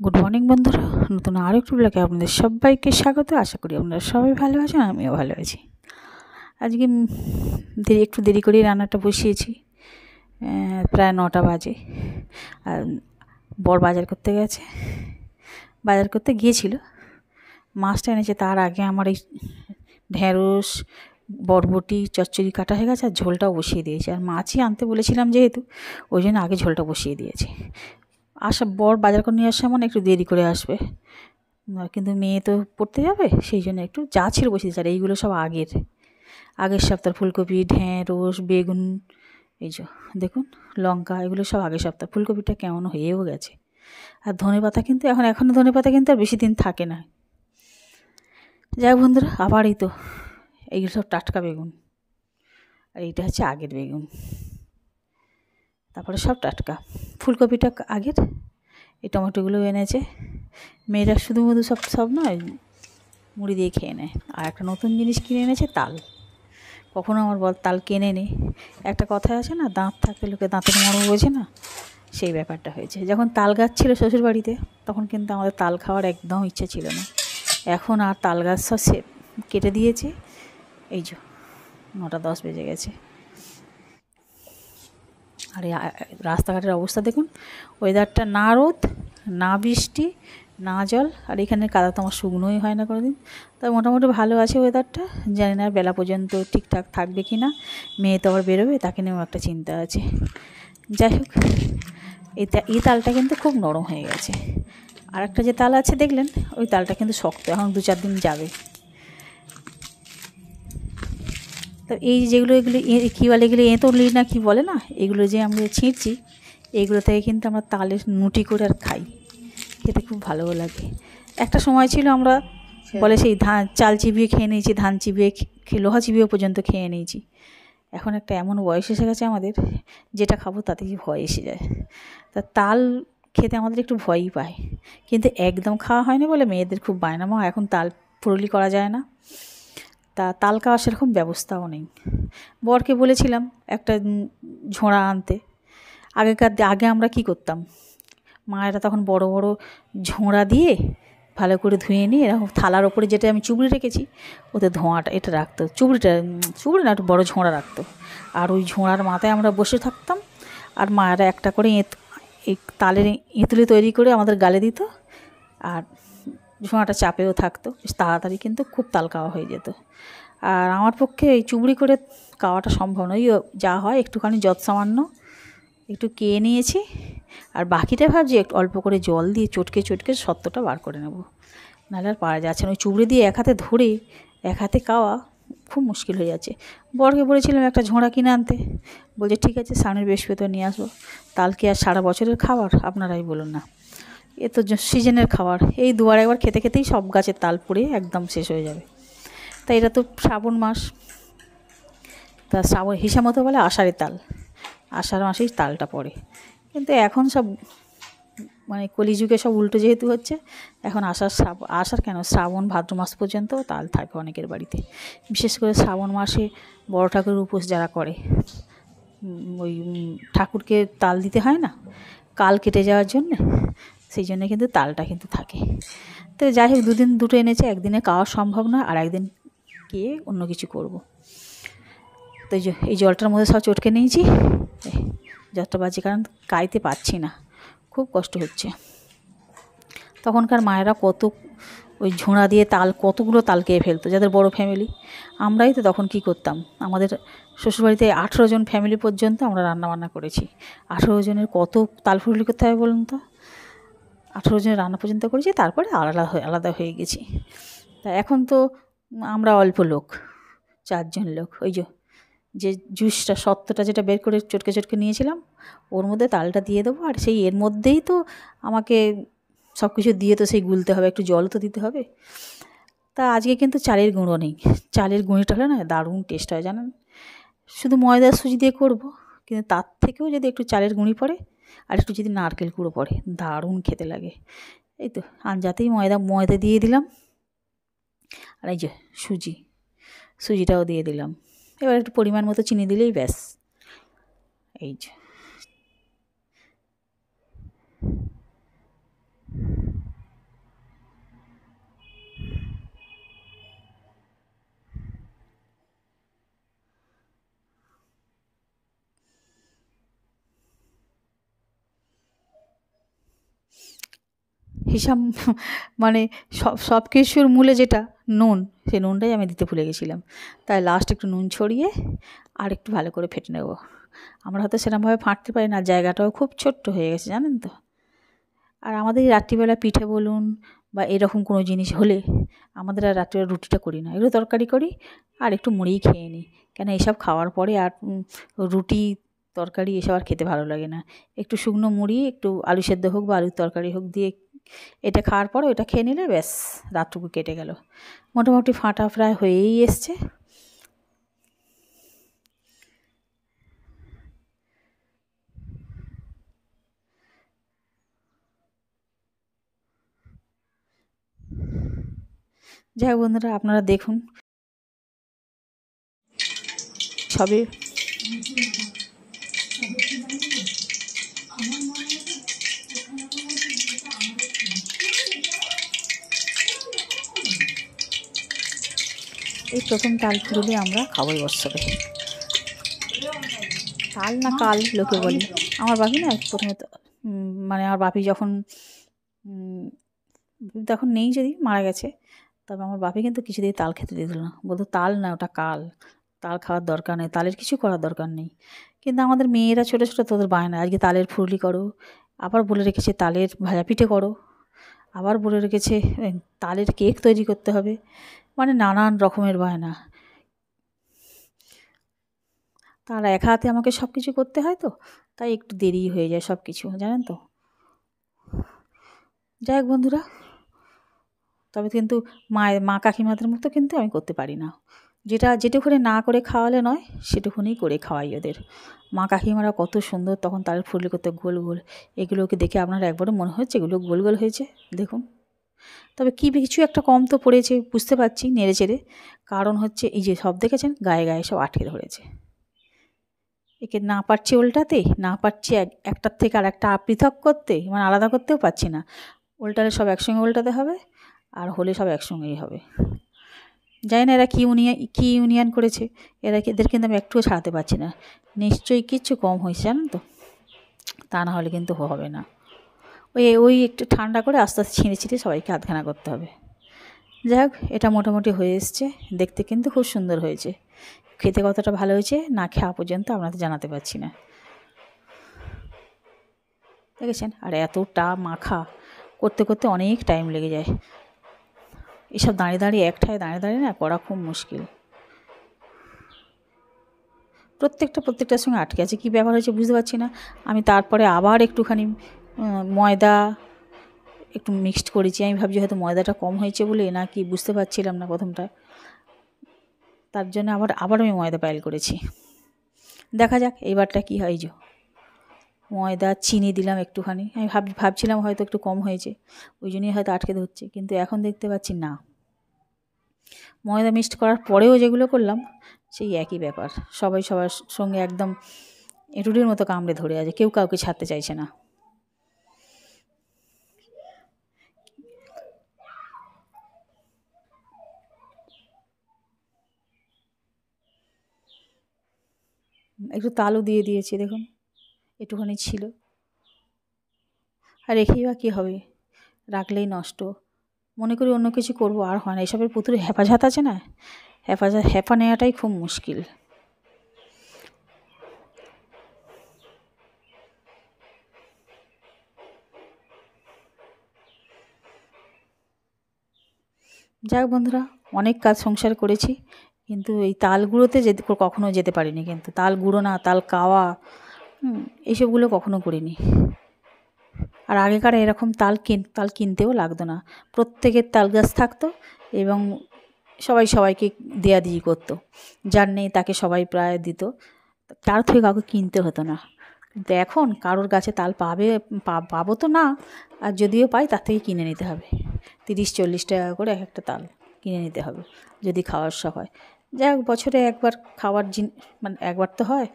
Good morning বন্ধুরা, নতুন আরও একটু ব্লগে আপনাদের সবাইকে স্বাগত। আশা করি আপনারা সবাই ভালো আছেন, আমিও ভালো আছি। আজকে একটু দেরি করেই রান্নাটা বসিয়েছি। প্রায় 9টা বাজে। আর বর বাজার করতে গেছে, বাজার করতে গিয়েছিল, মাছটা এনেছে। তার আগে আমার এই ঢেঁড়স বরবটি চচ্চড়ি কাটা হয়ে গেছে, আর ঝোলটাও বসিয়ে দিয়েছে। আর মাছই আনতে বলেছিলাম যেহেতু, ওই জন্য আগে ঝোলটা বসিয়ে দিয়েছে। বর বাজার করে নিয়ে আসার মানে একটু দেরি করে আসবে, কিন্তু মেয়ে তো পড়তে যাবে, সেই জন্য একটু যা ছিল বসিয়ে দিয়েছে। আর এইগুলো সব আগের সপ্তাহ ফুলকপি, ঢেঁড়স, বেগুন, এই যে দেখুন লঙ্কা, এগুলো সব আগের সপ্তাহ। ফুলকপিটা কেমন হয়েও গেছে। আর ধনেপাতা কিন্তু এখনও ধনেপাতা কিন্তু আর বেশি দিন থাকে না। যাই হোক বন্ধুরা, আবার এই তো এইগুলো সব টাটকা বেগুন, আর এইটা হচ্ছে আগের বেগুন, তারপরে সব টাটকা। ফুলকপিটা আগের, এই টমেটোগুলো এনেছে। মেয়েরা শুধু সব নয়, মুড়ি দিয়ে খেয়ে নেয়। আর একটা নতুন জিনিস কিনে এনেছে, তাল। কখনো আমার বল তাল কেনে নে। একটা কথা আছে না, দাঁত থাকতে লোকে দাঁতের মর্ম বোঝে না, সেই ব্যাপারটা হয়েছে। যখন তাল গাছ ছিল শ্বশুর বাড়িতে, তখন কিন্তু আমাদের তাল খাওয়ার একদম ইচ্ছা ছিল না। এখন আর তাল গাছ সব কেটে দিয়েছে। এই যে 9টা 10 বেজে গেছে। আর রাস্তাঘাটের অবস্থা দেখুন, ওয়েদারটা না রোদ না বৃষ্টি না জল, আর এখানে কাদা তো আমার শুকনোই হয় না কোনো দিন। তবে মোটামুটি ভালো আছে ওয়েদারটা। জানি না বেলা পর্যন্ত ঠিকঠাক থাকবে কি না, মেয়ে তো আবার বেরোবে, তাকে নিয়েও একটা চিন্তা আছে। যাই হোক, এই তালটা কিন্তু খুব নরম হয়ে গেছে। আর একটা যে তাল আছে দেখলেন, ওই তালটা কিন্তু শক্ত, এখন 2-4 দিন যাবে। তো এই যেগুলো কী বলে, এগুলো এঁতলি না কি বলে না, এগুলো যে আমরা ছিঁড়ছি, এইগুলো থেকে কিন্তু আমরা তালের নুটি করে আর খাই, খেতে খুব ভালো লাগে। একটা সময় ছিল আমরা বলে সেই চাল চিবিয়ে খেয়ে নিয়েছি, ধান চিবিয়ে, লোহা চিবিয়ে পর্যন্ত খেয়ে নিয়েছি। এখন একটা এমন বয়স এসে গেছে আমাদের, যেটা খাবো তাতে কি ভয় এসে যায়। তা তাল খেতে আমাদের একটু ভয়ই পায়, কিন্তু একদম খাওয়া হয়নি বলে মেয়েদের খুব বায়না, মা এখন তাল পুরুলি করা যায় না। তা তাল খাওয়ার সেরকম ব্যবস্থাও নেই। বরকে বলেছিলাম একটা ঝোড়া আনতে। আগে আমরা কি করতাম, মায়েরা তখন বড় বড় ঝোড়া দিয়ে ভালো করে ধুয়ে নিয়ে এরকম থালার ওপরে, যেটা আমি চুবড়ি রেখেছি, ওতে ধোঁয়াটা এটা রাখতো, চুবড়ি না, একটু বড়ো ঝোড়া রাখতো। আর ওই ঝোড়ার মাথায় আমরা বসে থাকতাম, আর মায়েরা একটা করে এই তালের এঁতুলি তৈরি করে আমাদের গালে দিত, আর ঝোড়াটা চাপেও থাকতো। বেশ তাড়াতাড়ি কিন্তু খুব তাল খাওয়া হয়ে যেত। আর আমার পক্ষে এই চুবড়ি করে খাওয়াটা সম্ভব নয়। যা হয় একটুখানি সামান্য একটু খেয়ে নিয়েছি, আর বাকিটা ভাবছি একটু অল্প করে জল দিয়ে চটকে সত্ত্বটা বার করে নেব, নাহলে আর পারা যাচ্ছে না। ওই চুবড়ি দিয়ে এক হাতে ধরে এক হাতে খাওয়া খুব মুশকিল হয়ে যাচ্ছে। বরকে বলেছিলাম একটা ঝোড়া কিনে আনতে, বলছে ঠিক আছে সামনের বৃহস্পতিবার নিয়ে আসবো। তাল কি আর সারা বছরের খাবার, আপনারাই বলুন না। এ তো সিজনের খাবার, এই দুবার একবার খেতে খেতেই সব গাছের তাল পুড়ে একদম শেষ হয়ে যাবে। তাই এটা তো শ্রাবণ মাস, তা শ্রাবণ হিসাব মতো বলে আষাঢ়ের তাল, আষাঢ় মাসেই তালটা পড়ে। কিন্তু এখন সব মানে কলিযুগে সব উল্টো যেহেতু হচ্ছে, এখন আষাঢ় কেন, শ্রাবণ ভাদ্র মাস পর্যন্ত তাল থাকে অনেকের বাড়িতে। বিশেষ করে শ্রাবণ মাসে বড় ঠাকুরের উপোস যারা করে, ওই ঠাকুরকে তাল দিতে হয় না, কাল কেটে যাওয়ার জন্যে, সেই জন্য কিন্তু তালটা কিন্তু থাকে। তো যাই হোক, দুটো এনেছে, একদিনে খাওয়া সম্ভব না, আর একদিন গিয়ে অন্য কিছু করব। তো এই জলটার মধ্যে সব চটকে নিয়েছি, যতটা বাজে, কারণ কাইতে পারছি না, খুব কষ্ট হচ্ছে। তখনকার মায়েরা কত ওই ঝোড়া দিয়ে কতগুলো তাল খেয়ে ফেলতো, যাদের বড় ফ্যামিলি। আমরাই তো তখন কি করতাম, আমাদের শ্বশুরবাড়িতে 18 জন ফ্যামিলি পর্যন্ত আমরা রান্নাবান্না করেছি। 18 জনের কত তাল ফুরুলি করতে হবে বলুন তো। 18 জনের রান্না পর্যন্ত করেছি, তারপরে আলাদা হয়ে গেছি। তা এখন তো আমরা অল্প লোক, 4 জন লোক। ওই যে জুসটা সত্ত্বটা যেটা বের করে চটকে নিয়েছিলাম, ওর মধ্যে তালটা দিয়ে দেবো, আর সেই এর মধ্যেই তো আমাকে সব কিছু দিয়ে তো সেই গুলতে হবে, একটু জল তো দিতে হবে। তা আজকে কিন্তু চালের গুঁড়ো নেই, চালের গুঁড়িটা হলে না দারুণ টেস্ট হয় জানেন। শুধু ময়দা সুজি দিয়ে করব, কিন্তু তার থেকেও যদি একটু চালের গুঁড়ি পড়ে আর একটু যদি নারকেল গুঁড়ো পড়ে, দারুণ খেতে লাগে। এই তো আঞ্জাতেই ময়দা দিয়ে দিলাম, আর এই যে সুজিটাও দিয়ে দিলাম। এবার একটু পরিমাণ মতো চিনি দিলেই ব্যাস। এই যে হিসাব মানে সব কিছুর মূলে যেটা নুন, সেই নুনটাই আমি দিতে ভুলে গেছিলাম। তাই লাস্ট একটু নুন ছড়িয়ে আর একটু ভালো করে ফেটে নেব। আমরা হয়তো সেরকমভাবে ফাটতে পারি না, জায়গাটাও খুব ছোট্ট হয়ে গেছে জানেন তো। আর আমাদের রাত্রিবেলা পিঠে বলুন বা এরকম কোনো জিনিস হলে আমাদের আর রাত্রিবেলা রুটিটা করি না, একটু তরকারি করি আর একটু মুড়িই খেয়ে নিই। কেন এসব খাওয়ার পরে আর রুটি তরকারি এসব আর খেতে ভালো লাগে না। একটু শুকনো মুড়ি, একটু আলু সেদ্ধ হোক বা আলুর তরকারি হোক দিয়ে এটা খাওয়ার পরে ওটা খেয়ে নিলে ব্যাস রাতটুকু কেটে গেল। মোটামুটি ফাটা প্রায় হয়েই এসছে। যাই হোক বন্ধুরা, আপনারা দেখুন সবে এই প্রথম তাল ফুরলে আমরা খাবো বৎসরে। তাল না কাল লোকে বলি। আমার বাপি না প্রথমে মানে আমার বাপি যখন তখন নেই, যদি মারা গেছে, তবে আমার বাপি কিন্তু কিছুতেই তাল খেতে দিত না, বলতো তাল না ওটা কাল, তাল খাওয়ার দরকার নেই, তালের কিছু করার দরকার নেই। কিন্তু আমাদের মেয়েরা ছোটো ছোটো তোদের বায়না, আজকে তালের ফুরলি করো, আবার বলে রেখেছে তালের ভাজা পিঠে করো, আবার বলে রেখেছে তালের কেক তৈরি করতে হবে, মানে নানান রকমের বায়না। তার এক হাতে আমাকে সব কিছু করতে হয়, তো তাই একটু দেরি হয়ে যায় সব কিছু, জানেন তো। যাই হোক বন্ধুরা, তবে কিন্তু মা কাকিমাদের মতো কিন্তু আমি করতে পারি না। যেটুকুনি না করে খাওয়ালে নয়, সেটুকুনি করে খাওয়াই ওদের। মা কাকিমারা কত সুন্দর তখন তালের ফুরলি করতে, গোল গোল। এগুলোকে দেখে আপনার একবারও মনে হচ্ছে এগুলো গোল গোল হয়েছে? দেখুন। তবে কিছু একটা কম তো পড়েছে বুঝতে পারছি, নেড়ে চেড়ে। কারণ হচ্ছে এই যে সব দেখেছেন গায়ে গায়ে সব আটকে ধরেছে। একে না পারছি উল্টাতে, না পারছি একটার থেকে আর একটা পৃথক করতে, মানে আলাদা করতেও পারছি না। উল্টালে সব একসঙ্গে উল্টাতে হবে, আর হলে সব একসঙ্গেই হবে। জানি না এরা কী ইউনিয়ন করেছে, এদের কিন্তু আমি একটুও ছাড়াতে পারছি না। নিশ্চয়ই কিচ্ছু কম হয়েছে জানেন তো, তা না হলে কিন্তু হবে না। ওই একটু ঠান্ডা করে আস্তে আস্তে ছিঁড়ে ছিঁড়ে সবাইকে আধখানা করতে হবে। যাই হোক, এটা মোটামুটি হয়ে এসছে, দেখতে কিন্তু খুব সুন্দর হয়েছে। খেতে কতটা ভালো হয়েছে না খাওয়া পর্যন্ত আপনাদের জানাতে পারছি না, দেখেছেন। আর এতটা মাখা করতে করতে অনেক টাইম লেগে যায়। এসব দাঁড়িয়ে দাঁড়িয়ে একটায় দাঁড়িয়ে দাঁড়িয়ে না করা খুব মুশকিল। প্রত্যেকটার সঙ্গে আটকে আছে, কী ব্যাপার হয়েছে বুঝতে পারছি না। আমি তারপরে আবার একটুখানি ময়দা একটু মিক্সড করেছি। আমি ভাবছি হয়তো ময়দাটা কম হয়েছে বলে, না কি বুঝতে পারছিলাম না প্রথমটা। তার জন্য আবার আমি ময়দা পাইল করেছি। দেখা যাক এইবারটা কী হয়। যে ময়দা চিনি দিলাম একটুখানি, আমি ভাবছিলাম হয়তো একটু কম হয়েছে, ওই জন্যই হয়তো আটকে ধরছে। কিন্তু এখন দেখতে পাচ্ছি না, ময়দা মিক্সড করার পরেও যেগুলো করলাম সেই একই ব্যাপার। সবাই সবার সঙ্গে একদম এঁটুটির মতো কামড়ে ধরে আছে, কেউ কাউকে ছাড়তে চাইছে না। একটু তালও দিয়ে দিয়েছি, দেখুন একটুখানি ছিল। আর রেখেই বা কী হবে, রাখলেই নষ্ট। মনে করি অন্য কিছু করবো, আর হয় না। এসবের প্রচুর হেফাজত আছে না, হেফা নেওয়াটাই খুব মুশকিল। যাই হোক বন্ধুরা, অনেক কাজ সংসার করেছি, কিন্তু এই তাল গুঁড়োতে কখনো যেতে পারিনি। কিন্তু তাল গুঁড়ো না, তাল কাওয়া, এইসবগুলো কখনো করিনি। আর আগেকার এরকম তাল কিনতেও লাগতো না, প্রত্যেকের তাল গাছ থাকতো এবং সবাইকে দেয়াদি করতো। যার নেই তাকে সবাই প্রায় দিত, কারোর থেকে কাউকে কিনতে হতো না। কিন্তু এখন কারোর গাছে তাল পাবো তো না, আর যদিও পাই তার থেকে কিনে নিতে হবে। 30-40 টাকা করে এক একটা তাল কিনে নিতে হবে যদি খাওয়ার শখ হয়। যাই হোক, বছরে একবার খাওয়ার মানে একবার তো হয়,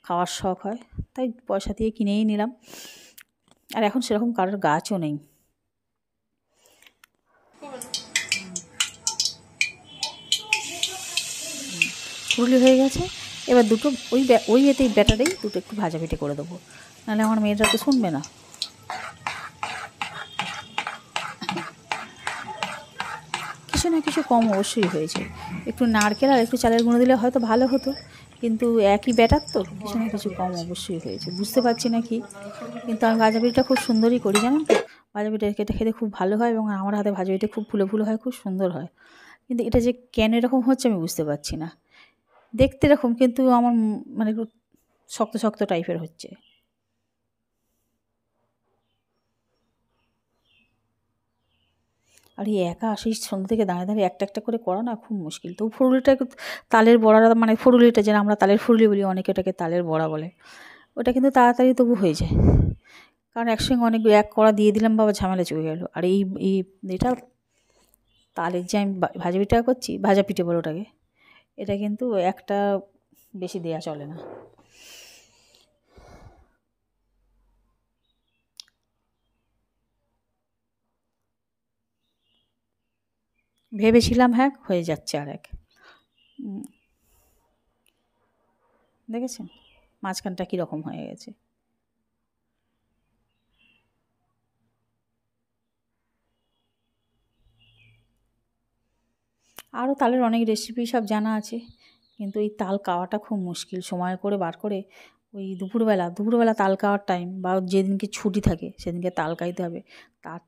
খাওয়ার শখ হয়, তাই পয়সা দিয়ে কিনেই নিলাম। আর এখন সেরকম কারোর গাছও নেই। ফুরলি হয়ে গেছে, এবার দুটো ওই এতেই ব্যাটারেই দুটো একটু ভাজা পিঠে করে দেবো, নাহলে আমার মেয়েরা তো শুনবে না। না কিছু কম অবশ্যই হয়েছে। একটু নারকেল আর একটু চালের গুঁড়ো দিলে হয়তো ভালো হতো, কিন্তু একই ব্যাটার তো কিছু না কিছু কম অবশ্যই হয়েছে, বুঝতে পারছি না কি। কিন্তু আমি ভাজা পিঠাটা খুব সুন্দরই করি জানেন তো। ভাজা পিঠা খেতে খেতে খুব ভালো হয় এবং আমার হাতে ভাজা পিঠা খুব ফুলে ফুলে হয়, খুব সুন্দর হয়। কিন্তু এটা যে কেন এরকম হচ্ছে আমি বুঝতে পারছি না। দেখতে এরকম, কিন্তু আমার মানে একটু শক্ত শক্ত টাইপের হচ্ছে। আর এই একা সেই সন্ধ্যা থেকে দাঁড়িয়ে দাঁড়িয়ে একটা একটা করে করা না খুব মুশকিল। তো ফুরুলিটা তালের বড়া, মানে ফুরুলিটা যেটা আমরা তালের ফুরুলি বলি, অনেকে ওটাকে তালের বড়া বলে, ওটা কিন্তু তাড়াতাড়ি তবু হয়ে যায়। কারণ একসঙ্গে অনেক এক কড়া দিয়ে দিলাম, বাবা ঝামেলা চলে গেল। আর এই এই এটা তালের যে আমি ভাজা পিঠা করছি, ভাজা পিঠে বলে ওটাকে, এটা কিন্তু একটা বেশি দেয়া চলে না। ভেবেছিলাম হ্যাঁ হয়ে যাচ্ছে, আর এক দেখেছেন মাঝখানটা কীরকম হয়ে গেছে। আরও তালের অনেক রেসিপি সব জানা আছে, কিন্তু এই তাল কাওয়াটা খুব মুশকিল। সময় করে বার করে ওই দুপুরবেলা তাল কাওয়ার টাইম, বা যেদিনকে ছুটি থাকে সেদিনকে তাল কাইতে হবে।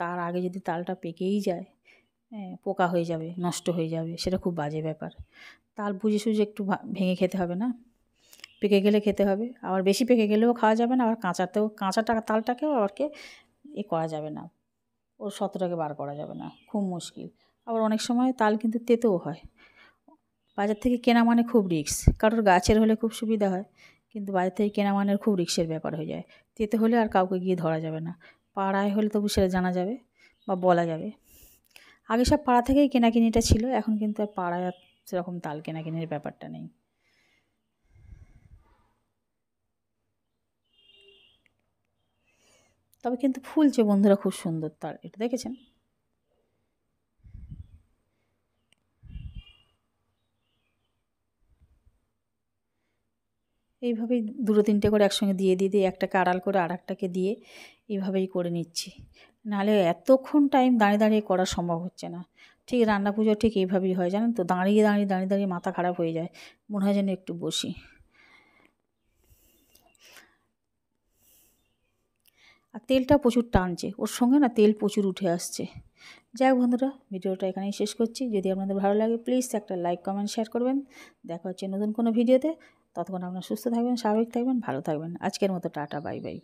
তার আগে যদি তালটা পেকেই যায়, হ্যাঁ পোকা হয়ে যাবে, নষ্ট হয়ে যাবে, সেটা খুব বাজে ব্যাপার। তাল বুঝে সুঝে একটু ভেঙে খেতে হবে না, পেকে গেলে খেতে হবে। আবার বেশি পেকে গেলেও খাওয়া যাবে না, আবার কাঁচাটা তালটাকেও আবার করা যাবে না, ওর সত্ত্বটাকে বার করা যাবে না, খুব মুশকিল। আবার অনেক সময় তাল কিন্তু তেতেও হয়। বাজার থেকে কেনা মানে খুব রিস্ক, কারোর গাছের হলে খুব সুবিধা হয়, কিন্তু বাজার থেকে কেনা মানে খুব রিস্কের ব্যাপার হয়ে যায়। তেতে হলে আর কাউকে গিয়ে ধরা যাবে না, পাড়ায় হলে তবু সেটা জানা যাবে বা বলা যাবে। আগে সব পাড়া থেকেই কেনাকিনিটা ছিল, এখন কিন্তু আর পাড়ায় সেরকম তাল কেনাকিনির ব্যাপারটা নেই। তবে কিন্তু ফুলছে বন্ধুরা, খুব সুন্দর তার, এটা দেখেছেন? এইভাবেই দুটো তিনটে করে একসঙ্গে দিয়ে একটাকে আড়াল করে আর একটাকে দিয়ে এইভাবেই করে নিচ্ছি। নাহলে এতক্ষণ টাইম দাঁড়িয়ে দাঁড়িয়ে করা সম্ভব হচ্ছে না। ঠিক রান্না পুজো ঠিক এইভাবেই হয় জানেন তো, দাঁড়িয়ে মাথা খারাপ হয়ে যায়, মনে হয় যেন একটু বসি। আর তেলটা প্রচুর টানছে, ওর সঙ্গে না তেল প্রচুর উঠে আসছে। যাই হোক বন্ধুরা, ভিডিওটা এখানেই শেষ করছি। যদি আপনাদের ভালো লাগে প্লিজ একটা লাইক কমেন্ট শেয়ার করবেন। দেখা হচ্ছে নতুন কোনো ভিডিওতে। ততক্ষণ আপনারা সুস্থ থাকবেন, স্বাভাবিক থাকবেন, ভালো থাকবেন। আজকের মতো টাটা, বাই বাই।